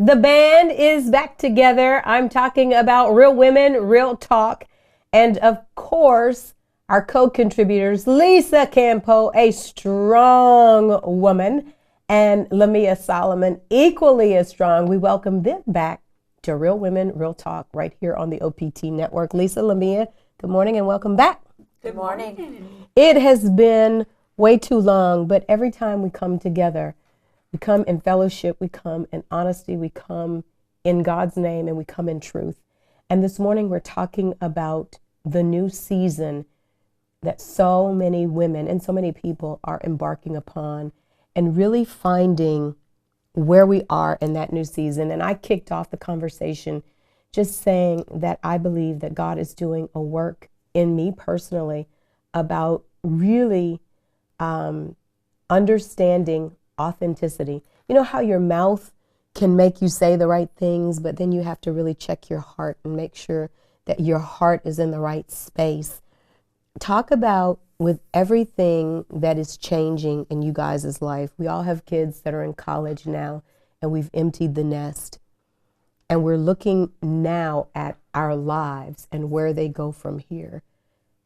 The band is back together. I'm talking about Real Women, Real Talk. And of course, our co-contributors, Lisa Campo, a strong woman, and Lamia Solomon, equally as strong. We welcome them back to Real Women, Real Talk right here on the OPT Network. Lisa, Lamia, good morning and welcome back. Good morning. It has been way too long, but every time we come together, we come in fellowship, we come in honesty, we come in God's name, and we come in truth. And this morning we're talking about the new season that so many women and so many people are embarking upon and really finding where we are in that new season. And I kicked off the conversation just saying that I believe that God is doing a work in me personally about really understanding authenticity. You know how your mouth can make you say the right things, but then you have to really check your heart and make sure that your heart is in the right space. Talk about, with everything that is changing in you guys' life, we all have kids that are in college now, and we've emptied the nest. And we're looking now at our lives and where they go from here.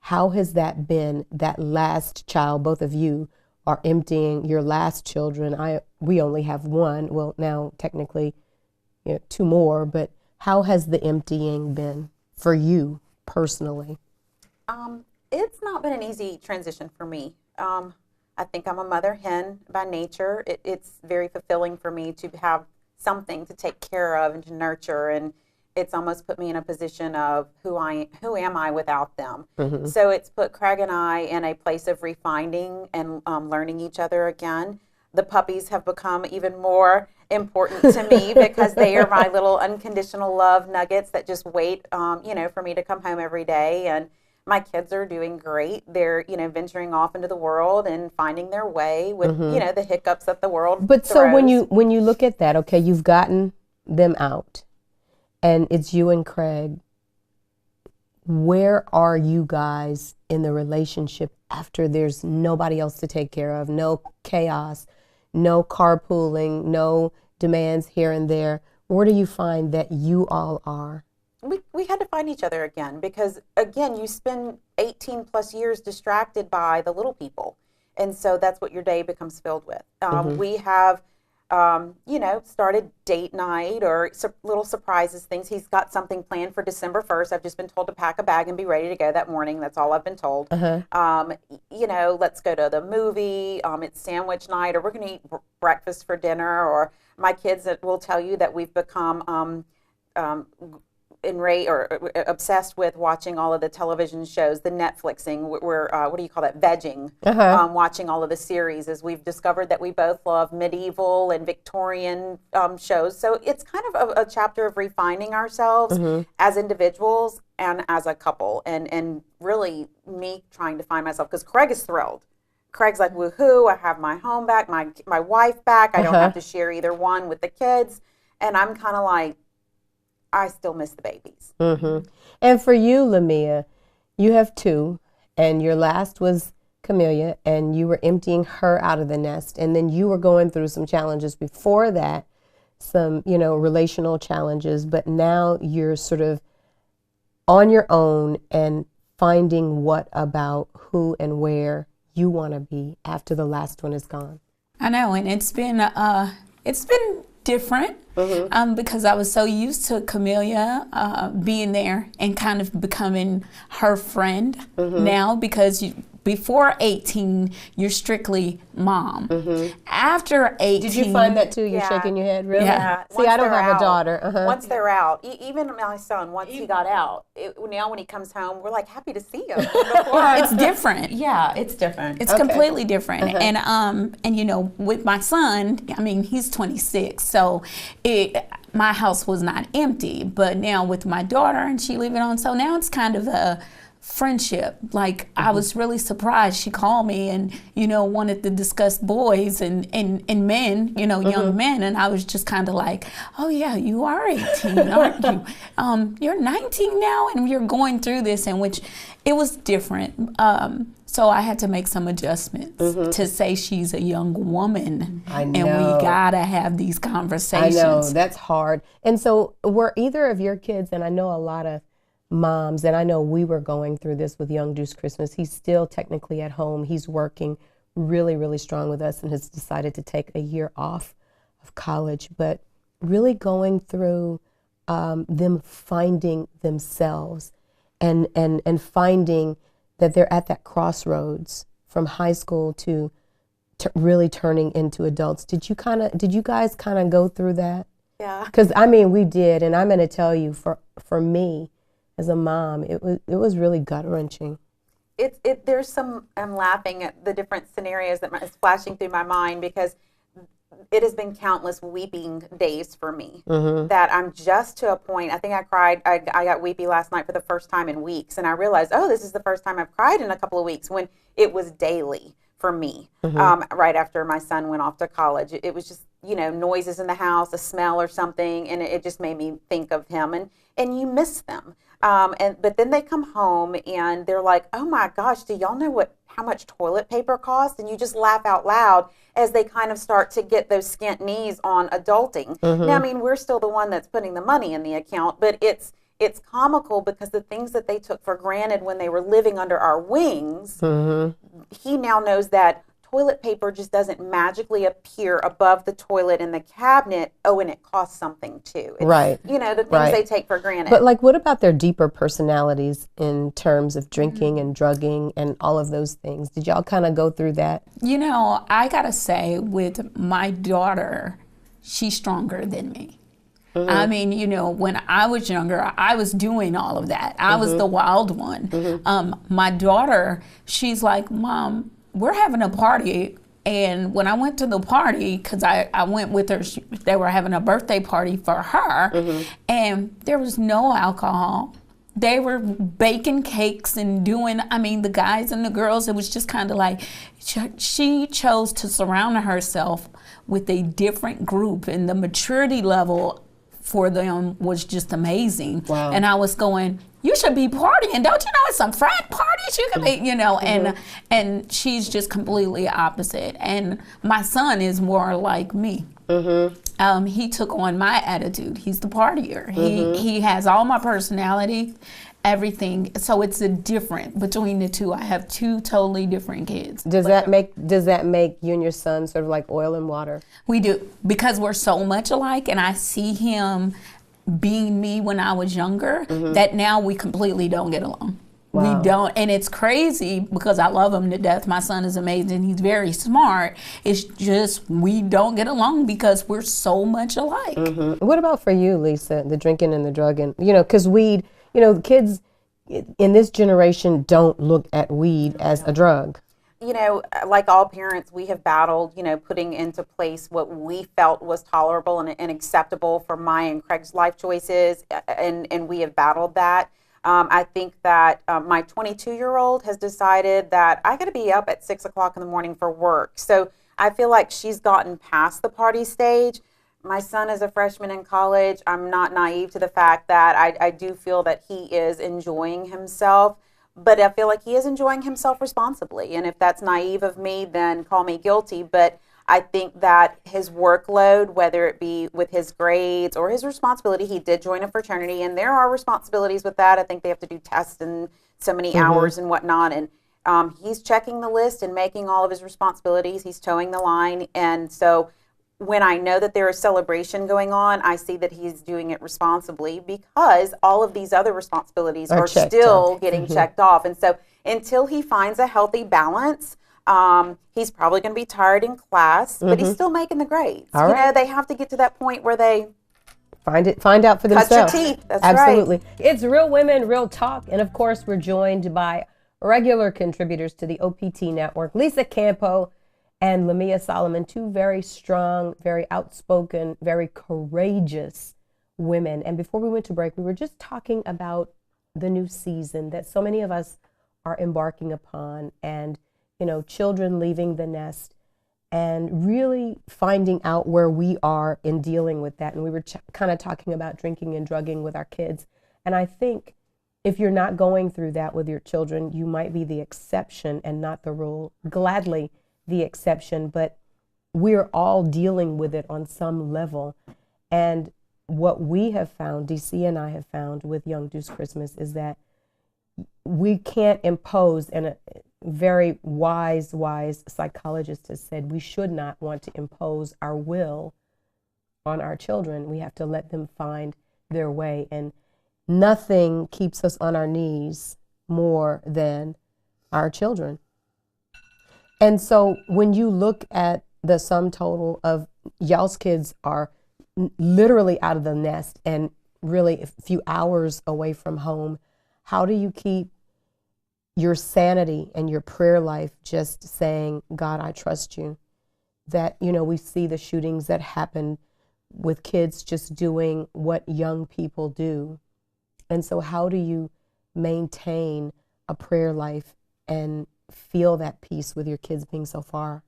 How has that been, that last child? Both of you are emptying your last children. We only have one. Well, now technically, two more. But how has the emptying been for you personally? It's not been an easy transition for me. I think I'm a mother hen by nature. It's very fulfilling for me to have something to take care of and to nurture, and it's almost put me in a position of who am I without them. Mm-hmm. So it's put Craig and I in a place of refining and learning each other again. The puppies have become even more important to me because they are my little unconditional love nuggets that just wait, for me to come home every day. And my kids are doing great. They're, venturing off into the world and finding their way with, mm-hmm. The hiccups that the world But throws. So when you look at that, okay, you've gotten them out. And it's you and Craig. Where are you guys in the relationship after there's nobody else to take care of, no chaos, no carpooling, no demands here and there? Where do you find that you all are? We had to find each other again because, again, you spend 18 plus years distracted by the little people. And so that's what your day becomes filled with. Mm-hmm. We have started date night or little surprises, things. He's got something planned for December 1st. I've just been told to pack a bag and be ready to go that morning. That's all I've been told. Uh-huh. Let's go to the movie. It's sandwich night, or we're going to eat breakfast for dinner. Or my kids will tell you that we've become enraged or obsessed with watching all of the television shows, the Netflixing. We're what do you call that? Vegging. Uh-huh. Watching all of the series, as we've discovered that we both love medieval and Victorian shows. So it's kind of a chapter of refining ourselves mm-hmm. as individuals and as a couple, and really me trying to find myself, because Craig is thrilled. Craig's like, woohoo! I have my home back, my wife back. I don't have to share either one with the kids, and I'm kind of like, I still miss the babies. Mm-hmm. And for you, Lamia, you have two, and your last was Camellia, and you were emptying her out of the nest, and then you were going through some challenges before that, some, relational challenges, but now you're sort of on your own and finding what about who and where you want to be after the last one is gone. I know, and it's been different. Mm-hmm. Because I was so used to Camellia being there and kind of becoming her friend mm-hmm. now, because before 18, you're strictly mom. Mm-hmm. After 18... Did you find that too? You're shaking your head, really? Yeah. See, I don't have a daughter. Uh-huh. Once they're out, even my son, once he got out, now when he comes home, we're like happy to see him. It's different. Yeah, it's different. It's completely different. Uh-huh. And with my son, he's 26, so my house was not empty. But now with my daughter and she leaving on, so now it's kind of a friendship. Like I was really surprised. She called me and, wanted to discuss boys and men, young men. And I was just kind of like, oh yeah, you are 18, aren't you? You're 19 now and you're going through this, in which it was different. So I had to make some adjustments to say she's a young woman. I know. And we gotta have these conversations. I know, that's hard. And so were either of your kids, and I know a lot of moms, and I know we were going through this with young Deuce Christmas. He's still technically at home. He's working really, really strong with us and has decided to take a year off of college, but really going through them finding themselves and finding that they're at that crossroads from high school to really turning into adults. Did you guys kind of go through that? Yeah. Because I mean, we did, and I'm going to tell you, for me as a mom, it was really gut wrenching. There's some. I'm laughing at the different scenarios that is flashing through my mind, because it has been countless weeping days for me, that I'm just to a point. I think I cried. I got weepy last night for the first time in weeks, and I realized, oh, this is the first time I've cried in a couple of weeks, when it was daily for me. Right after my son went off to college, it was just, noises in the house, a smell or something, and it just made me think of him, and you miss them. But then they come home and they're like, oh my gosh, do y'all know how much toilet paper costs? And you just laugh out loud as they kind of start to get those skint knees on adulting. Now, I mean, we're still the one that's putting the money in the account, but it's comical, because the things that they took for granted when they were living under our wings, he now knows that toilet paper just doesn't magically appear above the toilet in the cabinet. Oh, and it costs something too. Right. The things they take for granted. But like, what about their deeper personalities in terms of drinking and drugging and all of those things? Did y'all kind of go through that? I gotta say, with my daughter, she's stronger than me. I mean, when I was younger, I was doing all of that. I was the wild one. My daughter, she's like, Mom, we're having a party. And when I went to the party, because I went with her, they were having a birthday party for her, and there was no alcohol. They were baking cakes and doing, the guys and the girls, it was just kind of like, she chose to surround herself with a different group, and the maturity level for them was just amazing. Wow. And I was going, you should be partying. Don't you know it's some frat parties you could be, and she's just completely opposite. And my son is more like me. He took on my attitude. He's the partier. He has all my personality, everything. So it's a different between the two. I have two totally different kids. Does that make you and your son sort of like oil and water? We do, because we're so much alike, and I see him being me when I was younger, that now we completely don't get along. Wow. We don't, and it's crazy because I love him to death. My son is amazing. He's very smart. It's just we don't get along because we're so much alike. What about for you, Lisa, the drinking and the drugging? Because weed, kids in this generation don't look at weed as a drug. Like all parents, we have battled, putting into place what we felt was tolerable and acceptable for my and Craig's life choices, and we have battled that. I think that my 22-year-old has decided that I got to be up at 6 o'clock in the morning for work. So I feel like she's gotten past the party stage. My son is a freshman in college. I'm not naive to the fact that I do feel that he is enjoying himself. But I feel like he is enjoying himself responsibly. And if that's naive of me, then call me guilty. But I think that his workload, whether it be with his grades or his responsibility, he did join a fraternity, and there are responsibilities with that. I think they have to do tests and so many hours and whatnot. And he's checking the list and making all of his responsibilities. He's towing the line. And so when I know that there is celebration going on, I see that he's doing it responsibly, because all of these other responsibilities are still getting checked off. And so until he finds a healthy balance, he's probably going to be tired in class, but he's still making the grades. They have to get to that point where they find out for themselves. Cut your teeth. That's Absolutely. right. It's Real Women, Real Talk. And of course, we're joined by regular contributors to the OPT network, Lisa Campo and Lamia Solomon, two very strong, very outspoken, very courageous women. And before we went to break, we were just talking about the new season that so many of us are embarking upon, and, children leaving the nest, and really finding out where we are in dealing with that. And we were kind of talking about drinking and drugging with our kids. And I think if you're not going through that with your children, you might be the exception and not the rule. Gladly the exception, but we're all dealing with it on some level. And what we have found, DC and I have found with Young Deuce Christmas, is that we can't impose, and a very wise psychologist has said we should not want to impose our will on our children. We have to let them find their way. And nothing keeps us on our knees more than our children. And so when you look at the sum total of y'all's kids are literally out of the nest and really a few hours away from home, how do you keep your sanity and your prayer life just saying, God, I trust you? That, we see the shootings that happen with kids just doing what young people do. And so how do you maintain a prayer life and feel that peace with your kids being so far?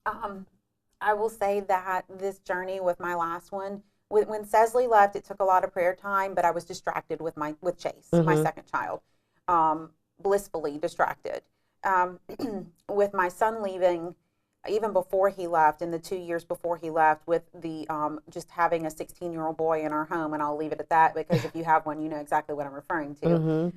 I will say that this journey with my last one, when Cecily left, it took a lot of prayer time, but I was distracted with Chase, my second child, blissfully distracted. With my son leaving, even before he left, in the 2 years before he left, with the just having a 16-year-old boy in our home, and I'll leave it at that, because if you have one, you know exactly what I'm referring to.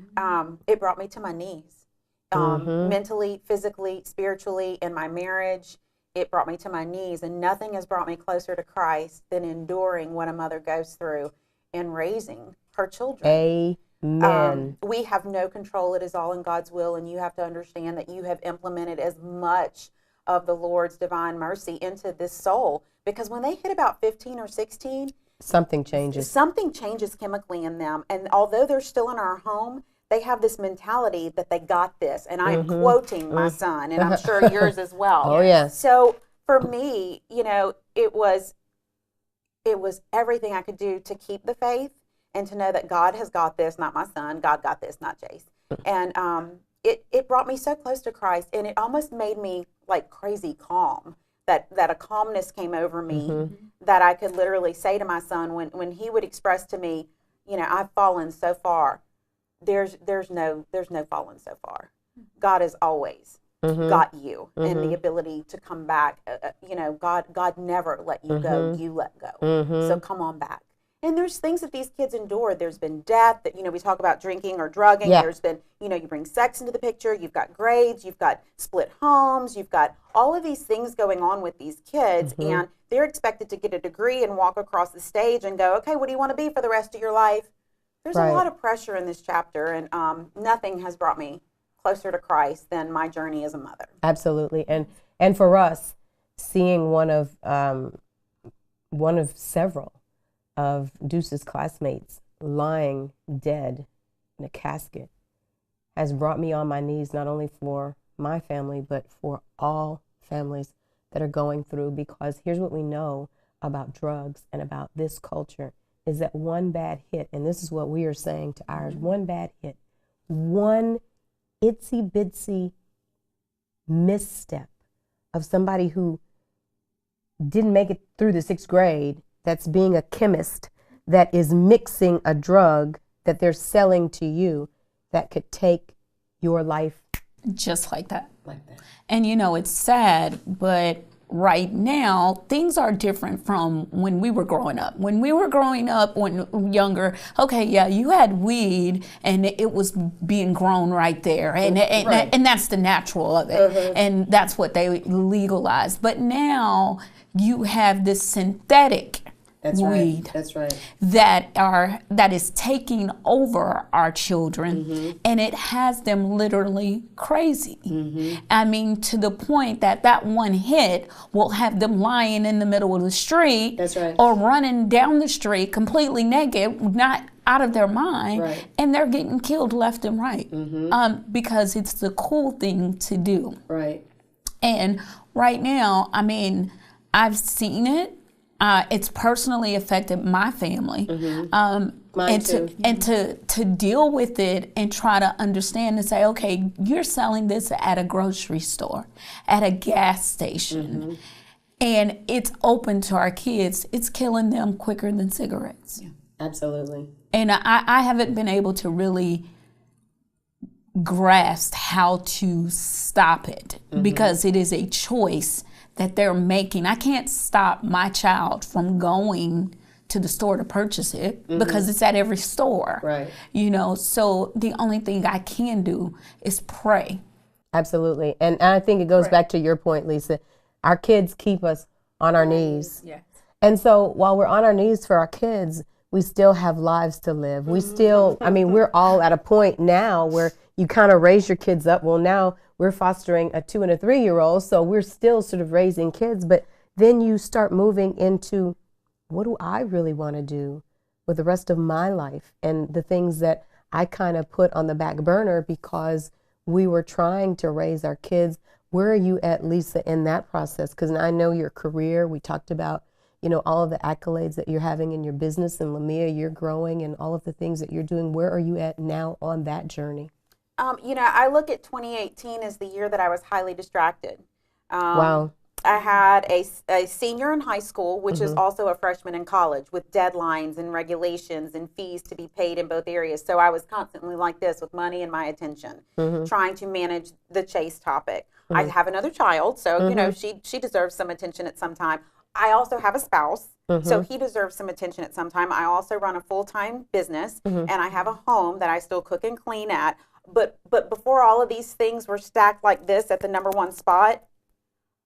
It brought me to my knees, mentally, physically, spiritually, in my marriage. It brought me to my knees, and nothing has brought me closer to Christ than enduring what a mother goes through in raising her children. Amen. We have no control. It is all in God's will, and you have to understand that you have implemented as much of the Lord's divine mercy into this soul, because when they hit about 15 or 16, something changes. Something changes chemically in them, and although they're still in our home, they have this mentality that they got this, and I am quoting my son, and I'm sure yours as well. Oh, yeah. So for me, it was everything I could do to keep the faith and to know that God has got this, not my son. God got this, not Chase. And it brought me so close to Christ, and it almost made me like crazy calm. That a calmness came over me that I could literally say to my son when he would express to me, I've fallen so far. There's no falling so far. God has always got you, and the ability to come back. God never let you go. You let go. So come on back. And there's things that these kids endure. There's been death that, we talk about drinking or drugging. Yeah. There's been, you bring sex into the picture. You've got grades. You've got split homes. You've got all of these things going on with these kids. And they're expected to get a degree and walk across the stage and go, okay, what do you want to be for the rest of your life? There's a lot of pressure in this chapter, and nothing has brought me closer to Christ than my journey as a mother. Absolutely. And for us, seeing one of several of Deuce's classmates lying dead in a casket has brought me on my knees, not only for my family, but for all families that are going through, because here's what we know about drugs and about this culture is that one bad hit, and this is what we are saying to ours, one bad hit, one itsy bitsy misstep of somebody who didn't make it through the 6th grade, that's being a chemist, that is mixing a drug that they're selling to you, that could take your life. Just like that. And it's sad, but right now, things are different from when we were growing up. When we were growing up, when younger, okay, yeah, you had weed and it was being grown right there. And that's the natural of it. And that's what they legalized. But now you have this synthetic weed. That's right. That is taking over our children, and it has them literally crazy. I mean, to the point that one hit will have them lying in the middle of the street. That's right. Or running down the street completely naked, not out of their mind, right. And they're getting killed left and right, because it's the cool thing to do. Right. And right now, I mean, I've seen it It's personally affected my family. Mine too. To deal with it and try to understand and say, okay, you're selling this at a grocery store, at a gas station, and it's open to our kids. It's killing them quicker than cigarettes. Yeah, absolutely. And I haven't been able to really grasp how to stop it because it is a choice that they're making. I can't stop my child from going to the store to purchase it because it's at every store. Right. You know, so the only thing I can do is pray. Absolutely. And I think it goes back to your point, Lisa. Our kids keep us on our knees. Yes. And so while we're on our knees for our kids, we still have lives to live. We still, I mean, we're all at a point now where you kind of raise your kids up. Well, now we're fostering a 2 and a 3-year-old, so we're still sort of raising kids. But then you start moving into, what do I really want to do with the rest of my life? And the things that I kind of put on the back burner because we were trying to raise our kids. Where are you at, Lisa, in that process? Because I know your career, we talked about, you know, all of the accolades that you're having in your business, and Lamia, you're growing, and all of the things that you're doing. Where are you at now on that journey? You know, I look at 2018 as the year that I was highly distracted. Wow. I had a senior in high school, which is also a freshman in college, with deadlines and regulations and fees to be paid in both areas. So I was constantly like this with money and my attention, trying to manage the Chase topic. I have another child, so, you know, she deserves some attention at some time. I also have a spouse, so he deserves some attention at some time. I also run a full-time business, and I have a home that I still cook and clean at. But before all of these things were stacked like this at the number one spot,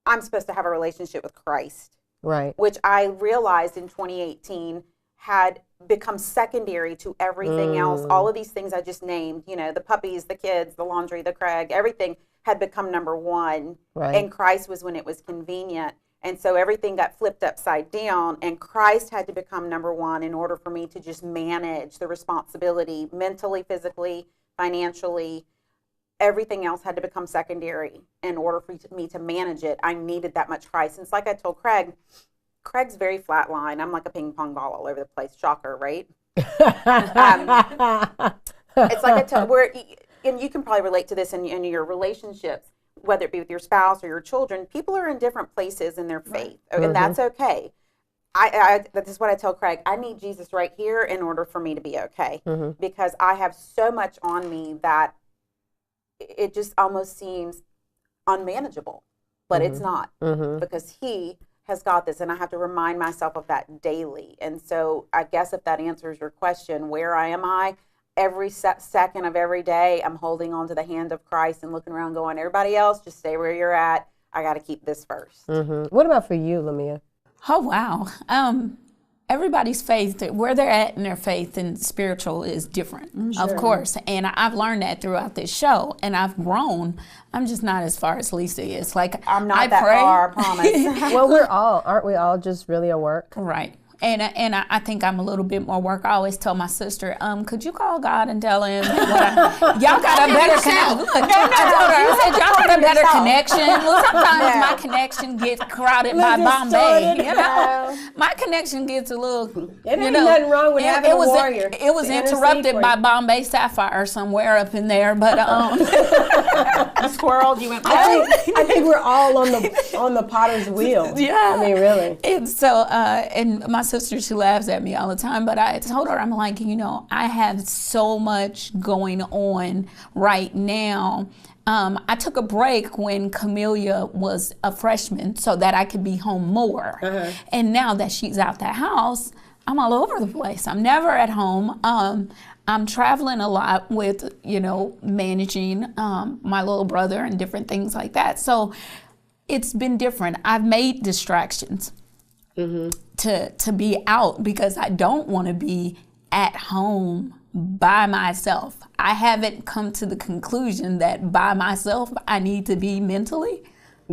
I'm supposed to have a relationship with Christ. Right. Which I realized in 2018 had become secondary to everything else. All of these things I just named, you know, the puppies, the kids, the laundry, the Craig, everything had become number one. Right. And Christ was when it was convenient. And so everything got flipped upside down, and Christ had to become number one in order for me to just manage the responsibility mentally, physically, financially. Everything else had to become secondary in order for me to manage it. I needed that much Christ. And it's like I told Craig's very flatline. I'm like a ping pong ball all over the place. Shocker, right? It's like I told, and you can probably relate to this in your relationships, whether it be with your spouse or your children. People are in different places in their faith, and that's okay. This is what I tell Craig. I need Jesus right here in order for me to be okay, because I have so much on me that it just almost seems unmanageable, but it's not, because he has got this, and I have to remind myself of that daily. And so I guess if that answers your question, where am I? Every second of every day, I'm holding on to the hand of Christ and looking around going, everybody else, just stay where you're at. I got to keep this first. What about for you, Lamia? Oh, wow. Everybody's faith, where they're at in their faith and spiritual is different, of course. And I've learned that throughout this show, and I've grown. I'm just not as far as Lisa is. Like, I'm not I that pray. far, I promise. Well, aren't we all just really a work? Right. And I think I'm a little bit more work. I always tell my sister, could you call God and tell him y'all got a better connection? Look, I told her, I said, y'all got a better connection. Well, sometimes my connection gets crowded by Bombay. You know, my connection gets a little. There ain't nothing wrong with having a warrior. It was interrupted by Bombay Sapphire somewhere up in there, but Squirrel, you went. I think we're all on the potter's wheel. Yeah, I mean, really. And so, and my sister, she laughs at me all the time, but I told her, I'm like, you know, I have so much going on right now. I took a break when Camellia was a freshman so that I could be home more. And now that she's out the house, I'm all over the place. I'm never at home. I'm traveling a lot with, you know, managing my little brother and different things like that. So it's been different. I've made distractions. To be out because I don't want to be at home by myself. I haven't come to the conclusion that by myself I need to be mentally.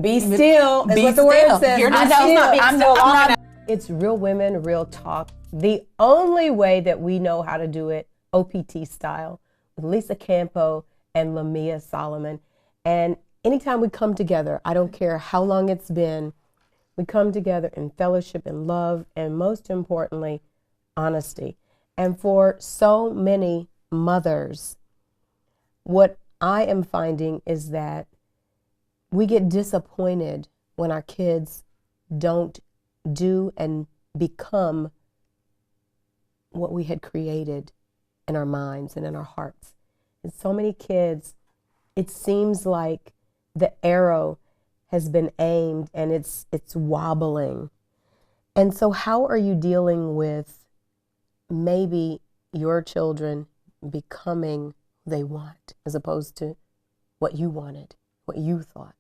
Be still is what the word says. You're not being still long enough. It's real women, real talk. The only way that we know how to do it, OPT style, with Lisa Campo and Lamia Solomon. And anytime we come together, I don't care how long it's been, We come together in fellowship and love, and most importantly, honesty. And for so many mothers, what I am finding is that we get disappointed when our kids don't do and become what we had created in our minds and in our hearts. And so many kids, it seems like the arrow has been aimed and it's wobbling. And so how are you dealing with maybe your children becoming who they want as opposed to what you wanted, what you thought?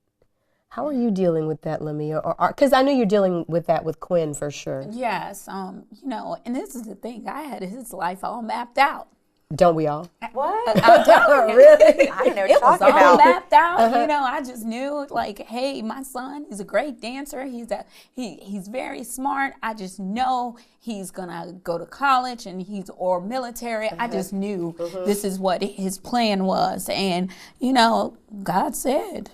How are you dealing with that, Lemia? Or because I know you're dealing with that with Quinn for sure. Yes, you know, and this is the thing. I had his life all mapped out. Don't we all? What? I'm telling you. Really? I don't know what It you're was talking all about. mapped out. You know, I just knew, like, hey, my son is a great dancer. He's very smart. I just know he's gonna go to college and or military. I just knew this is what his plan was. And you know, God said,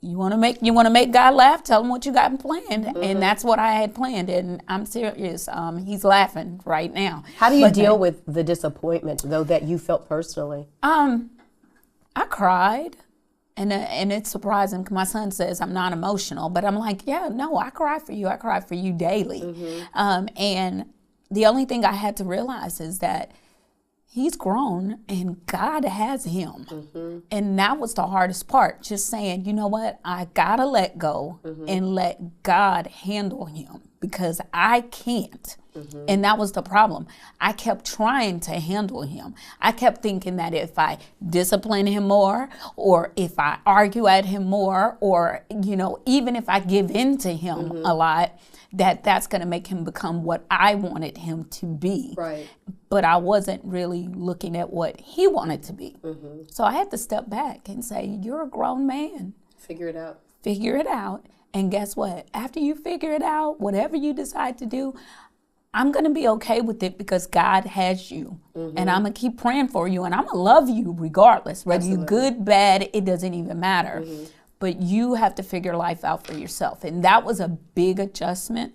you want to make God laugh, tell him what you got planned. And that's what I had planned, and I'm serious. He's laughing right now. How do you deal with the disappointment, though, that you felt personally? I cried, and it's surprising 'cause my son says I'm not emotional, but I'm like, yeah, no, I cry for you. I cry for you daily. And the only thing I had to realize is that he's grown and God has him. And that was the hardest part, just saying, you know what, I gotta let go and let God handle him because I can't. And that was the problem. I kept trying to handle him. I kept thinking that if I discipline him more, or if I argue at him more, or, you know, even if I give in to him a lot, that's going to make him become what I wanted him to be. Right. But I wasn't really looking at what he wanted to be. So I had to step back and say, you're a grown man. Figure it out. Figure it out. And guess what? After you figure it out, whatever you decide to do, I'm going to be okay with it because God has you. And I'm going to keep praying for you. And I'm going to love you regardless. Whether you're good, bad, it doesn't even matter. But you have to figure life out for yourself. And that was a big adjustment.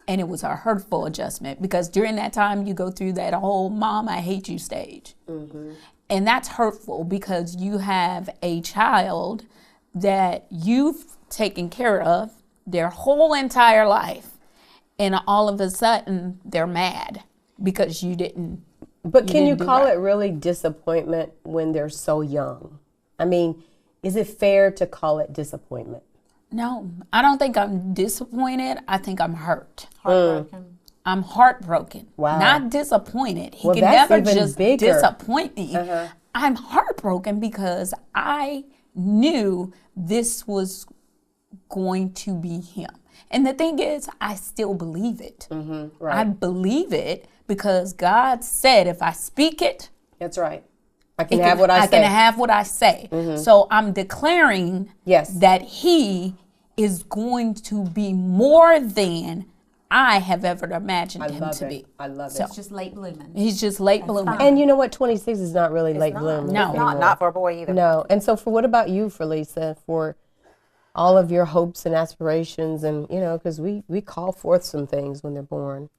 And it was a hurtful adjustment because during that time you go through that whole mom, I hate you stage. And that's hurtful because you have a child that you've taken care of their whole entire life. And all of a sudden they're mad because you didn't. But can you didn't do call right. it really disappointment when they're so young? I mean, is it fair to call it disappointment? No, I don't think I'm disappointed. I think I'm hurt. Heartbroken. I'm heartbroken. Wow. Not disappointed. He Well, can that's never even just bigger. disappoint me. I'm heartbroken because I knew this was going to be him. And the thing is, I still believe it. Right. I believe it because God said if I speak it, That's right. I can have what I say. I can have what I say. So I'm declaring Yes. that he is going to be more than I have ever imagined him love to it. be. I love So it. It's just late blooming. he's just late blooming. And you know what? 26 is not really late blooming. No. Not for a boy either. No. And so for what about you, Felisa, for all of your hopes and aspirations and, you know, because we call forth some things when they're born.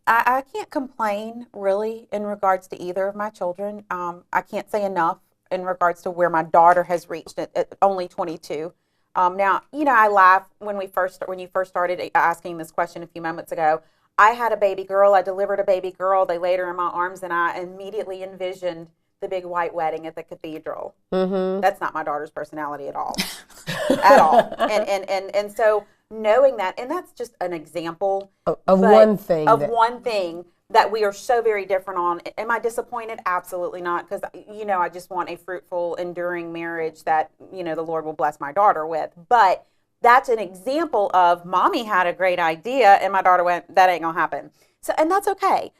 I can't complain really in regards to either of my children. I can't say enough in regards to where my daughter has reached at only 22. Now, you know, I laugh when you first started asking this question a few moments ago. I had a baby girl. I delivered a baby girl. They laid her in my arms, and I immediately envisioned the big white wedding at the cathedral. That's not my daughter's personality at all, at all. And so knowing that, and that's just an example Of one thing. one thing that we are so very different on. Am I disappointed? Absolutely not, because you know I just want a fruitful, enduring marriage that you know the Lord will bless my daughter with. But that's an example of mommy had a great idea, and my daughter went, that ain't gonna happen. So, and that's okay.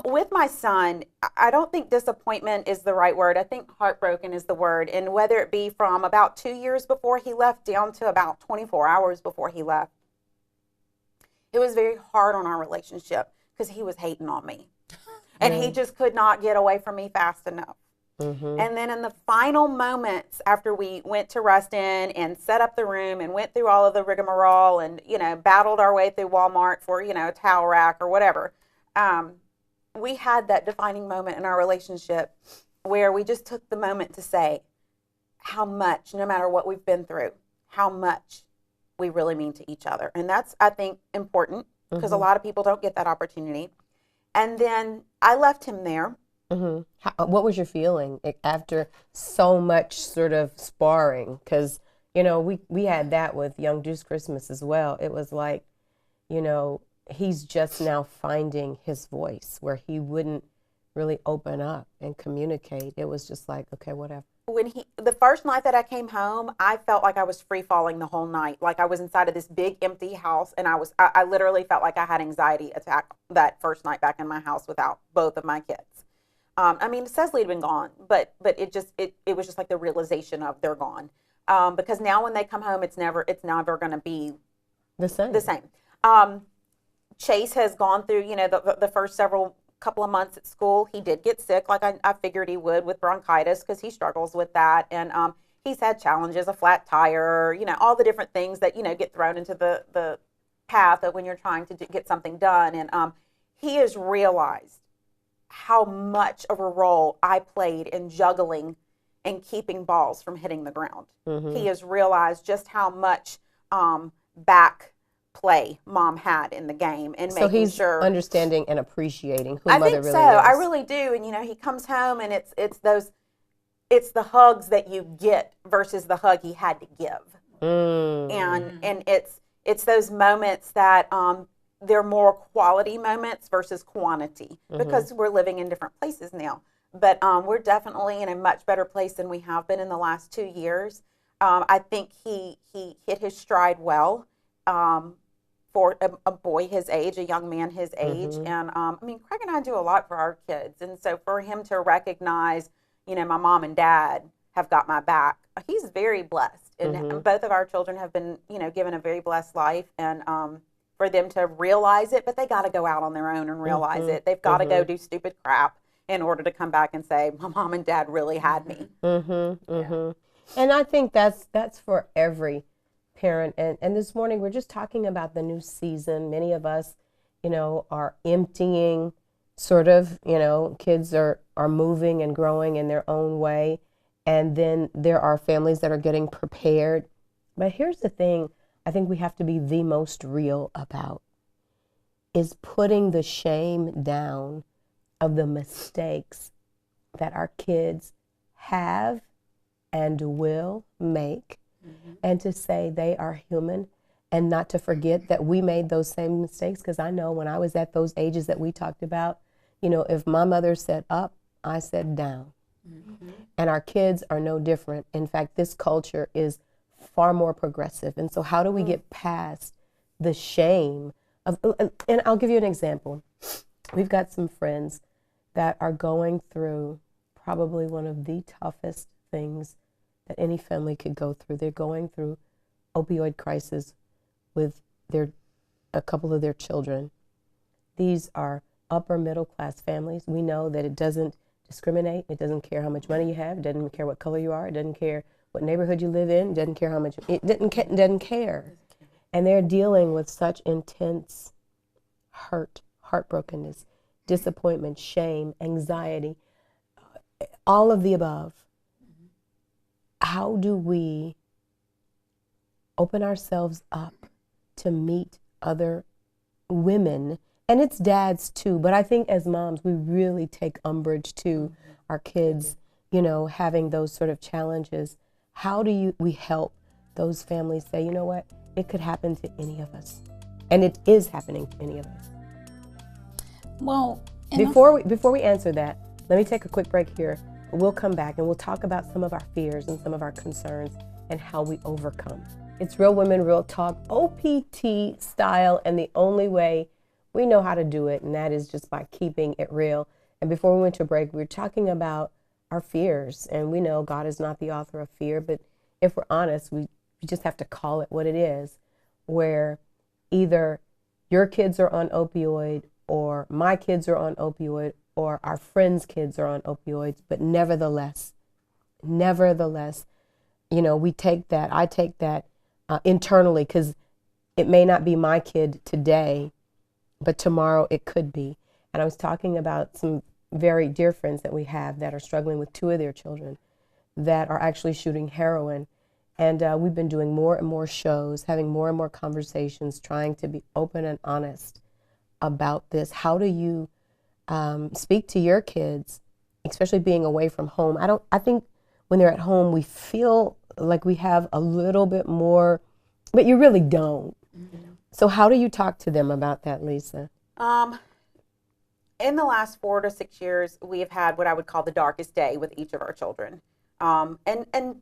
With my son, I don't think disappointment is the right word. I think heartbroken is the word. And whether it be from about 2 years before he left down to about 24 hours before he left, it was very hard on our relationship because he was hating on me. And he just could not get away from me fast enough. And then in the final moments after we went to Ruston and set up the room and went through all of the rigmarole and, battled our way through Walmart for, a towel rack or whatever, we had that defining moment in our relationship where we just took the moment to say how much, no matter what we've been through, how much we really mean to each other. And that's, I think, important because a lot of people don't get that opportunity. And then I left him there. What was your feeling after so much sort of sparring? Because, we had that with Young Juice Christmas as well. It was like, he's just now finding his voice where he wouldn't really open up and communicate. It was just like, okay, whatever. The first night that I came home, I felt like I was free falling the whole night. Like I was inside of this big empty house, and I literally felt like I had anxiety attack that first night back in my house without both of my kids. Cecily had been gone, but it was just like the realization of they're gone. Because now when they come home, it's never going to be the same. Chase has gone through, the first couple of months at school. He did get sick, like I figured he would, with bronchitis because he struggles with that. And he's had challenges, a flat tire, all the different things that, get thrown into the path of when you're trying to get something done. And he has realized how much of a role I played in juggling and keeping balls from hitting the ground. He has realized just how much back play mom had in the game and making sure. So he's understanding and appreciating who I mother think really so. is. I really do. And he comes home and it's the hugs that you get versus the hug he had to give. And it's those moments that they're more quality moments versus quantity because we're living in different places now. But we're definitely in a much better place than we have been in the last 2 years. I think he hit his stride well for a boy his age, a young man his age. And Craig and I do a lot for our kids. And so for him to recognize, my mom and dad have got my back, he's very blessed. And both of our children have been, given a very blessed life. And for them to realize it, but they got to go out on their own and realize it. They've got to go do stupid crap in order to come back and say, my mom and dad really had me. And I think that's for every parent. And this morning we're just talking about the new season. Many of us, are emptying sort of, kids are moving and growing in their own way. And then there are families that are getting prepared. But here's the thing I think we have to be the most real about is putting the shame down of the mistakes that our kids have and will make, and to say they are human and not to forget that we made those same mistakes. Because I know when I was at those ages that we talked about, if my mother said up, I said down. And our kids are no different. In fact, this culture is far more progressive. And so how do we get past the shame of, and I'll give you an example. We've got some friends that are going through probably one of the toughest things that any family could go through. They're going through opioid crisis with a couple of their children. These are upper middle class families. We know that it doesn't discriminate. It doesn't care how much money you have. It doesn't care what color you are. It doesn't care what neighborhood you live in. It doesn't care how much. It doesn't care. And they're dealing with such intense hurt, heartbrokenness, disappointment, shame, anxiety, all of the above. How do we open ourselves up to meet other women? And it's dads too, but I think as moms, we really take umbrage to our kids, having those sort of challenges. How do we help those families say, you know what, it could happen to any of us, and it is happening to any of us? Well, before we answer that, let me take a quick break here. We'll come back and we'll talk about some of our fears and some of our concerns and how we overcome. It's Real Women, Real Talk, OPT style, and the only way we know how to do it, and that is just by keeping it real. And before we went to break, we were talking about our fears, and we know God is not the author of fear, but if we're honest, we just have to call it what it is, where either your kids are on opioid or my kids are on opioid, or our friends' kids are on opioids, but nevertheless, we take that, I take that internally, because it may not be my kid today, but tomorrow it could be. And I was talking about some very dear friends that we have that are struggling with 2 of their children that are actually shooting heroin. And we've been doing more and more shows, having more and more conversations, trying to be open and honest about this. How do you speak to your kids, especially being away from home? I think when they're at home, we feel like we have a little bit more, but you really don't. Mm-hmm. So how do you talk to them about that, Lisa? In the last 4 to 6 years, we have had what I would call the darkest day with each of our children. And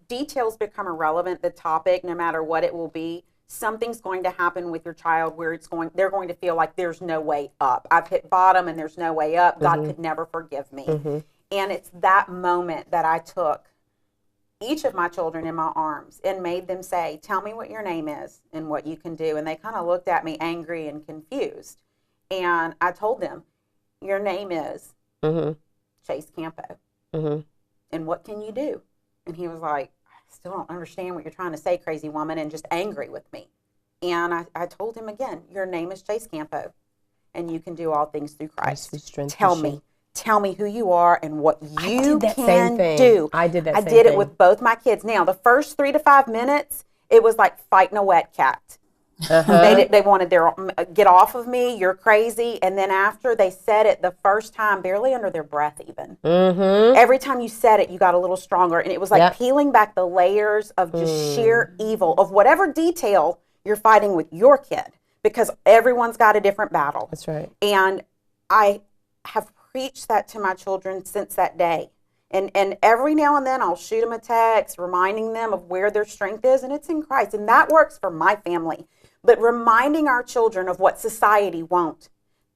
details become irrelevant, the topic, no matter what it will be. Something's going to happen with your child where they're going to feel like there's no way up. I've hit bottom and there's no way up. God could never forgive me. Mm-hmm. And it's that moment that I took each of my children in my arms and made them say, tell me what your name is and what you can do. And they kind of looked at me angry and confused. And I told them, your name is Chase Campo. Mm-hmm. And what can you do? And he was like, I still don't understand what you're trying to say, crazy woman, and just angry with me. And I told him again, your name is Chase Campo, and you can do all things through Christ. Tell me who you are and what you can do. I did that same thing. I did it with both my kids. Now, the first 3 to 5 minutes, it was like fighting a wet cat. Uh-huh. They wanted their get off of me, you're crazy. And then after they said it the first time, barely under their breath even. Mm-hmm. Every time you said it, you got a little stronger. And it was like peeling back the layers of just sheer evil of whatever detail you're fighting with your kid, because everyone's got a different battle. That's right. And I have preached that to my children since that day. And every now and then I'll shoot them a text reminding them of where their strength is, and it's in Christ. And that works for my family. But reminding our children of what society won't.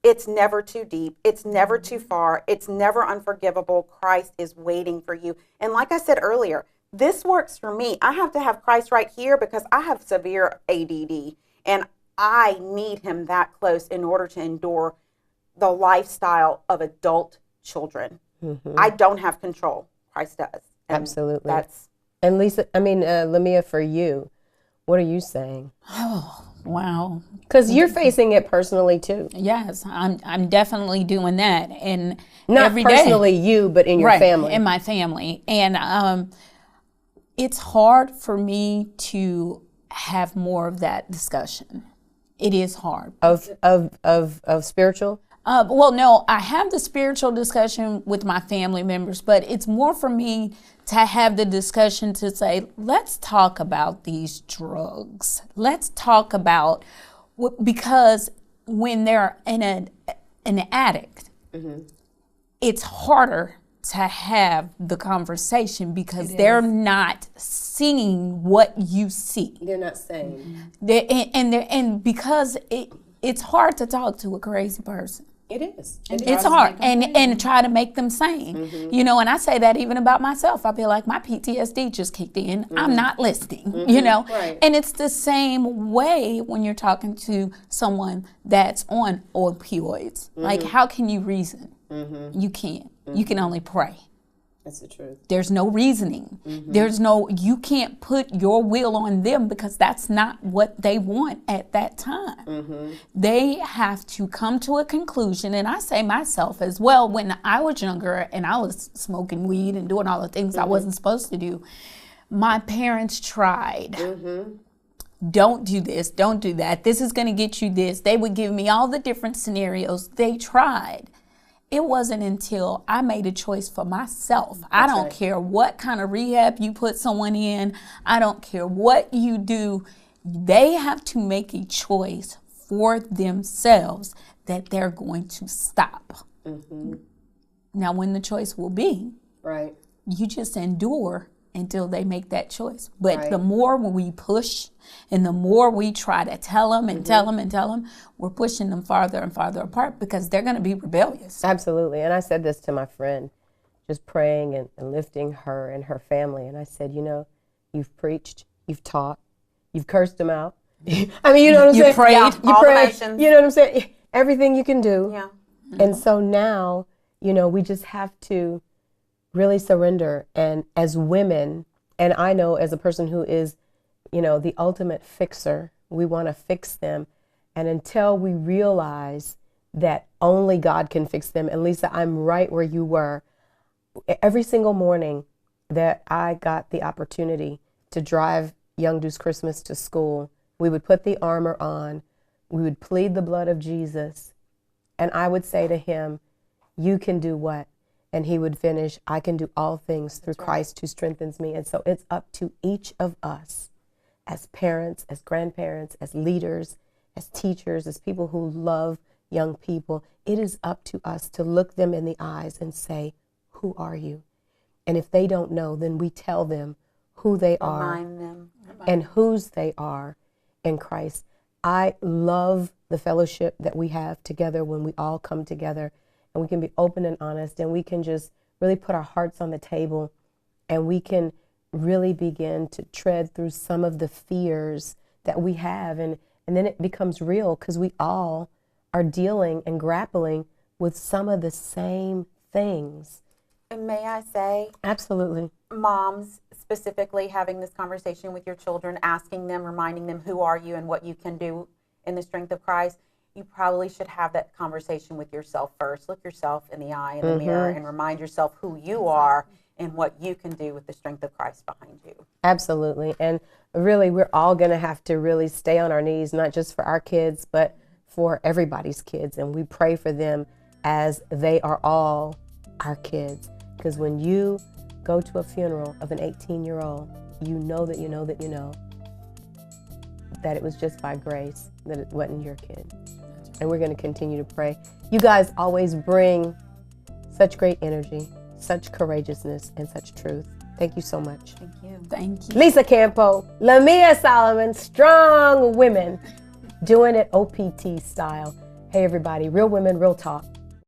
It's never too deep. It's never too far. It's never unforgivable. Christ is waiting for you. And like I said earlier, this works for me. I have to have Christ right here because I have severe ADD. And I need him that close in order to endure the lifestyle of adult children. Mm-hmm. I don't have control. Christ does. And absolutely. And Lisa, Lamia, for you, what are you saying? Oh, wow. Because you're facing it personally too. Yes, I'm definitely doing that, and not every personally day. You, but in your family. In my family, and it's hard for me to have more of that discussion. It is hard. Of spiritual. Well, no, I have the spiritual discussion with my family members, but it's more for me to have the discussion to say, let's talk about these drugs. Let's talk about, because when they're an addict, mm-hmm. it's harder to have the conversation because they're not seeing what you see. They're not saying. And because it's hard to talk to a crazy person. It is. It's hard. And try to make them sane. Mm-hmm. And I say that even about myself. I feel like my PTSD just kicked in. Mm-hmm. I'm not listening, mm-hmm. Right. And it's the same way when you're talking to someone that's on opioids. Mm-hmm. Like, how can you reason? Mm-hmm. You can't. Mm-hmm. You can only pray. That's the truth. There's no reasoning. Mm-hmm. You can't put your will on them because that's not what they want at that time. Mm-hmm. They have to come to a conclusion. And I say myself as well, when I was younger and I was smoking weed and doing all the things I wasn't supposed to do, my parents tried. Mm-hmm. Don't do this, don't do that. This is going to get you this. They would give me all the different scenarios. They tried. It wasn't until I made a choice for myself. I don't care what kind of rehab you put someone in. I don't care what you do. They have to make a choice for themselves that they're going to stop. Mm-hmm. Now, when the choice will be, you just endure until they make that choice. But the more we push and the more we try to tell them and tell them and tell them, we're pushing them farther and farther apart because they're going to be rebellious. Absolutely. And I said this to my friend, just praying and lifting her and her family. And I said, you've preached, you've taught, you've cursed them out. I mean, you know what I'm saying? Prayed. You prayed. You know what I'm saying? everything you can do. Yeah. And so now, you know, we just have to really surrender. And as women, and I know as a person who is, you know, the ultimate fixer, we want to fix them. And until we realize that only God can fix them, and Lisa, I'm right where you were. Every single morning that I got the opportunity to drive Young Deuce Christmas to school, we would put the armor on, we would plead the blood of Jesus, and I would say to him, you can do what? And he would finish, I can do all things through Christ who strengthens me. And so it's up to each of us as parents, as grandparents, as leaders, as teachers, as people who love young people. It is up to us to look them in the eyes and say, who are you? And if they don't know, then we tell them who they are and whose they are in Christ. I love the fellowship that we have together when we all come together and we can be open and honest and we can just really put our hearts on the table and we can really begin to tread through some of the fears that we have. And then it becomes real because we all are dealing and grappling with some of the same things. And may I say, absolutely, moms specifically having this conversation with your children, asking them, reminding them who are you and what you can do in the strength of Christ, you probably should have that conversation with yourself first. Look yourself in the eye, in the mirror, and remind yourself who you are and what you can do with the strength of Christ behind you. Absolutely. And really, we're all going to have to really stay on our knees, not just for our kids, but for everybody's kids. And we pray for them as they are all our kids. Because when you go to a funeral of an 18-year-old, you know that it was just by grace that it wasn't your kid. And we're going to continue to pray. You guys always bring such great energy, such courageousness, and such truth. Thank you so much. Thank you. Thank you. Lisa Campo, Lamia Solomon, strong women, doing it OPT style. Hey everybody, real women, real talk.